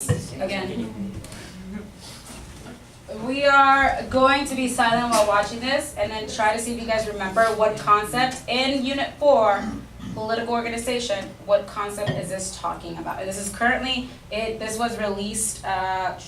Again. We are going to be silent while watching this and then try to see if you guys remember what concept in Unit 4, political organization, what concept is this talking about? And this is currently, this was released May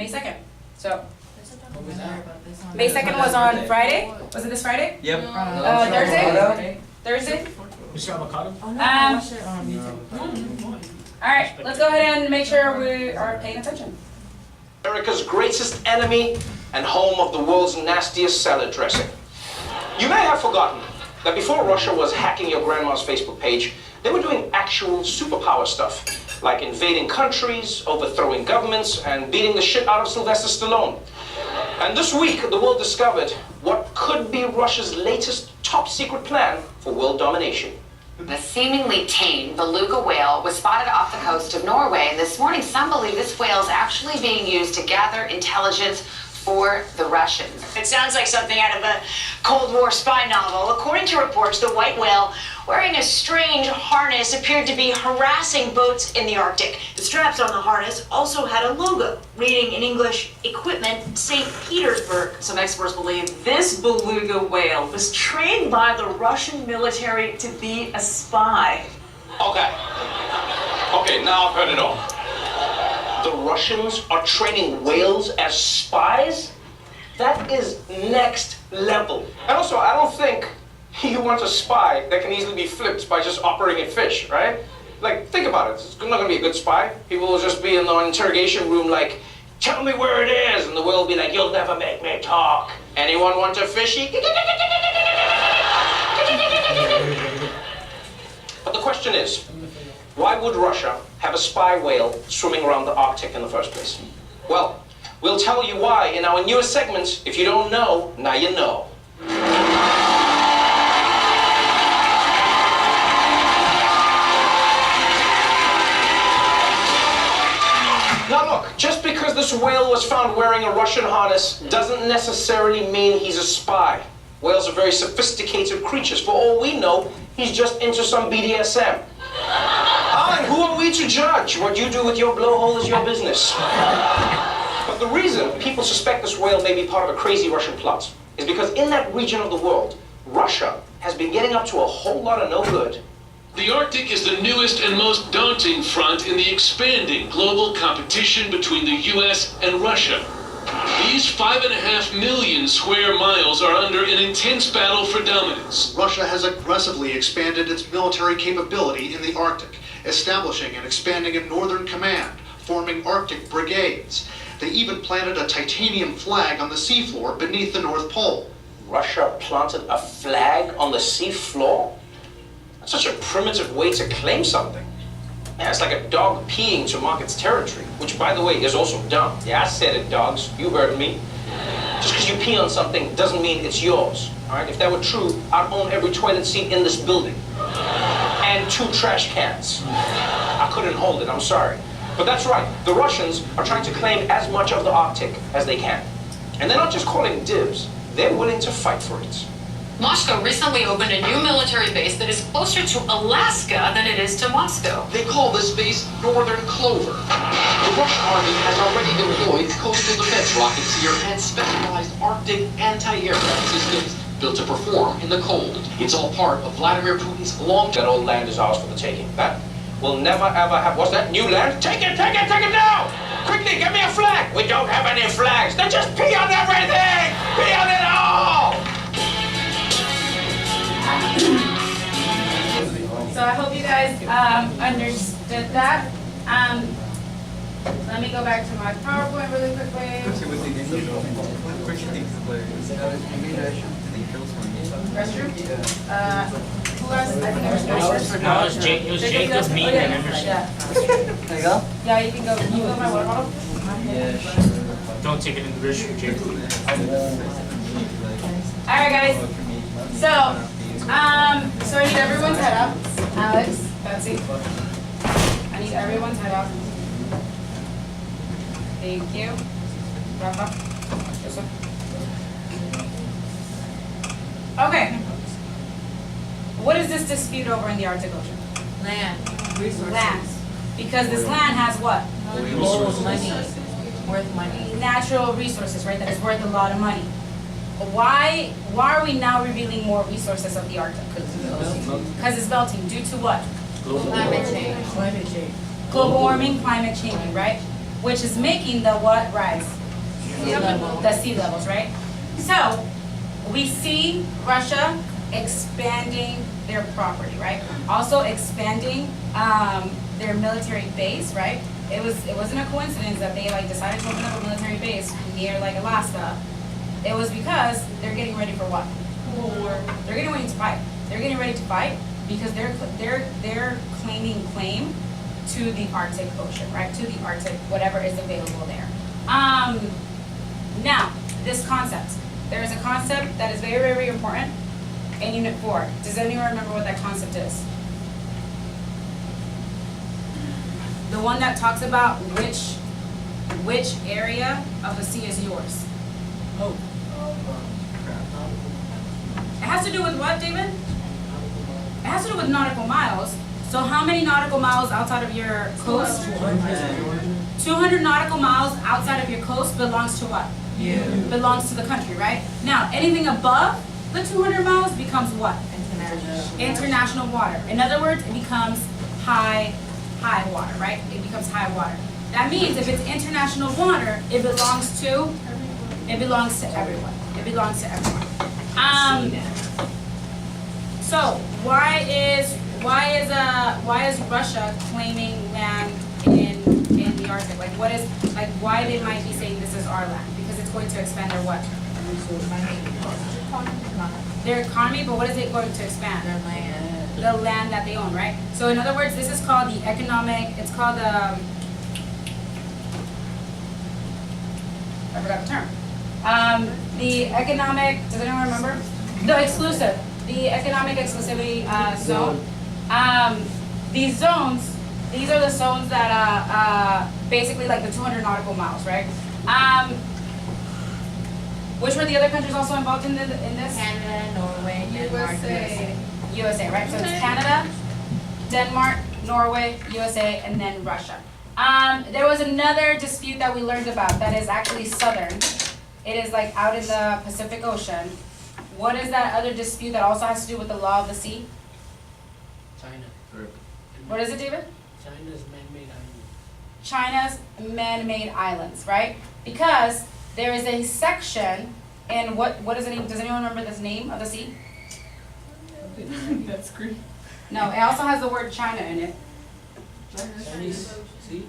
2nd. So, May 2nd was on Friday? Was it this Friday? Yep. Thursday? Thursday? Alright, let's go ahead and make sure we are paying attention. America's greatest enemy and home of the world's nastiest salad dressing. You may have forgotten that before Russia was hacking your grandma's Facebook page, they were doing actual superpower stuff, like invading countries, overthrowing governments, and beating the shit out of Sylvester Stallone. And this week, the world discovered what could be Russia's latest top-secret plan for world domination. The seemingly tame beluga whale was spotted off the coast of Norway, and this morning some believe this whale is actually being used to gather intelligence for the Russians. It sounds like something out of a Cold War spy novel. According to reports, the white whale, wearing a strange harness, appeared to be harassing boats in the Arctic. The straps on the harness also had a logo, reading in English, Equipment St. Petersburg. Some experts believe this beluga whale was trained by the Russian military to be a spy. Okay, now I've heard it all. The Russians are training whales as spies? That is next level. And also, I don't think you want a spy that can easily be flipped by just operating a fish, right? Like, think about it. It's not going to be a good spy. People will just be in the interrogation room like, tell me where it is. And the whale will be like, you'll never make me talk. Anyone want a fishy? But the question is, why would Russia have a spy whale swimming around the Arctic in the first place? Well, we'll tell you why in our newest segment. If you don't know, now you know. Now look, just because this whale was found wearing a Russian harness doesn't necessarily mean he's a spy. Whales are very sophisticated creatures. For all we know, he's just into some BDSM. And who are we to judge? What you do with your blowhole is your business. But the reason people suspect this whale may be part of a crazy Russian plot is because in that region of the world, Russia has been getting up to a whole lot of no good. The Arctic is the newest and most daunting front in the expanding global competition between the U.S. and Russia. These 5.5 million square miles are under an intense battle for dominance. Russia has aggressively expanded its military capability in the Arctic, establishing and expanding a northern command, forming Arctic brigades. They even planted a titanium flag on the seafloor beneath the North Pole. Russia planted a flag on the seafloor? That's such a primitive way to claim something. Yeah, it's like a dog peeing to mark its territory, which, by the way, is also dumb. Yeah, I said it, dogs. You heard me. Just because you pee on something doesn't mean it's yours. All right? If that were true, I'd own every toilet seat in this building. And 2 trash cans. I couldn't hold it, I'm sorry. But that's right. The Russians are trying to claim as much of the Arctic as they can. And they're not just calling dibs. They're willing to fight for it. Moscow recently opened a new military base that is closer to Alaska than it is to Moscow. They call this base Northern Clover. The Russian army has already deployed coastal defense rocketeer and specialized Arctic anti-aircraft systems built to perform in the cold. It's all part of Vladimir Putin's long... That old land is ours for the taking. That will never ever have... What's that? New land? Take it now! Quickly, get me a flag! We don't have any flags. They just pee on everything! Pee on it all! So I hope you guys understood that. Let me go back to my PowerPoint really quickly. Restroom? Who else? I think it was Josh. No, it was Jacob's me and membership. Yeah. There you go? Yeah, you can go. Can you go my water bottle? Yeah, sure. Don't take it in the restroom, Jacob. Alright guys. So I need everyone's head up. Alex, Betsy. I need everyone's head up. Thank you. Rafa. Joseph. Okay. What is this dispute over in the Arctic Ocean? Land. Land. Because this land has what? Worth money. Natural resources, right? That is worth a lot of money. Why are we now revealing more resources of the Arctic? Because it's melting. Due to what? Climate change. Climate change. Global warming, climate changing, right? Which is making the what rise? The sea levels, right? So we see Russia expanding their property, right? Also expanding their military base, right? It wasn't a coincidence that they like decided to open up a military base near like Alaska. It was because they're getting ready for what? War. They're getting ready to fight. They're getting ready to fight because they're claiming claim to the Arctic Ocean, right? To the Arctic, whatever is available there. Now, this concept. There is a concept that is very, very important in Unit 4. Does anyone remember what that concept is? The one that talks about which area of the sea is yours. Oh. It has to do with what, David? It has to do with nautical miles. So how many nautical miles outside of your coast? 200 nautical miles outside of your coast belongs to what? Yeah. Belongs to the country, right? Now, anything above the 200 miles becomes what? International water. In other words, it becomes high water, right? It becomes high water. That means if it's international water, it belongs to everyone. It belongs to everyone. So why is Russia claiming land in the Arctic? Why they might be saying this is our land? Because it's going to expand their what? Their economy, but what is it going to expand? Their land. The land that they own, right? So in other words, this is called the economic, it's called the, I forgot the term. The economic, does anyone remember? No, exclusive. The economic exclusivity zone. These zones, these are the zones that basically like the 200 nautical miles, right? Which were the other countries also involved in this? Canada, Norway, Denmark, USA. USA, right? So it's Canada, Denmark, Norway, USA, and then Russia. There was another dispute that we learned about that is actually southern. It is like out in the Pacific Ocean. What is that other dispute that also has to do with the law of the sea? China. What is it, David? China's man-made island. China's man-made islands, right? Because there is a section in what is the name? Does anyone remember the name of the sea? That's great. No, it also has the word China in it. Chinese Sea?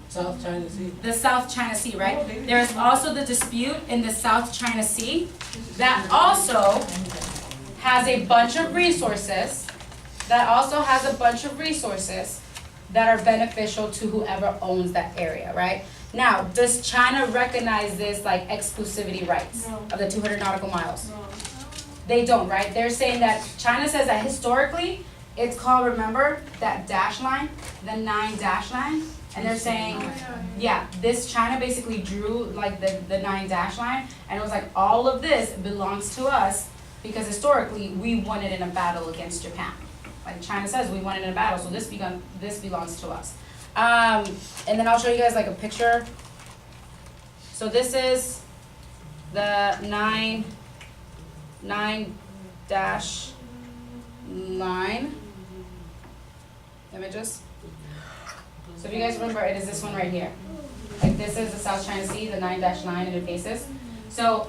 South China Sea. The South China Sea, right? There is also the dispute in the South China Sea that also has a bunch of resources, that are beneficial to whoever owns that area, right? Now, does China recognize this like exclusivity rights of the 200 nautical miles? They don't, right? They're saying that China says that historically, it's called, remember, that dash line, the 9 dash line? And they're saying, yeah, this China basically drew like the 9 dash line, and it was like all of this belongs to us because historically we won it in a battle against Japan. Like China says, we won it in a battle, so this belongs to us. And then I'll show you guys like a picture. So this is the 9 dash line images. So if you guys remember, it is this one right here. Like this is the South China Sea, the 9 dash line, and it faces. So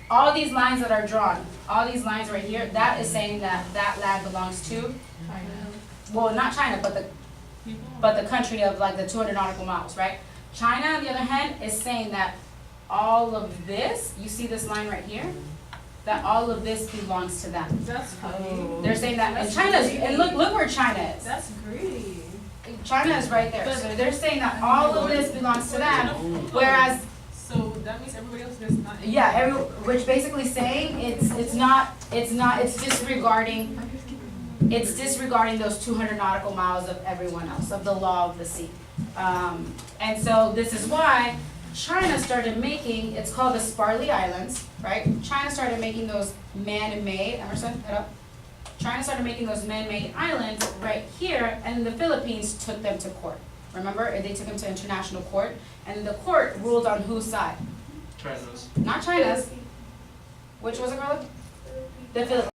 all these lines that are drawn, all these lines right here, that is saying that that land belongs to China. Well, not China, but the country of like the 200 nautical miles, right? China, on the other hand, is saying that all of this, you see this line right here, that all of this belongs to them. That's funny. They're saying that, and China's, and look where China is. That's greedy. China is right there, so they're saying that all of this belongs to them, whereas. So that means everybody else does not. Yeah, which basically saying it's disregarding those 200 nautical miles of everyone else, of the law of the sea. And so this is why China started making, it's called the Spratly Islands, right? China started making those man-made, Emerson, head up. China started making those man-made islands right here, and the Philippines took them to court. Remember, they took them to international court, and the court ruled on whose side? China's. Not China's. Which was it, Carla? The Philippines.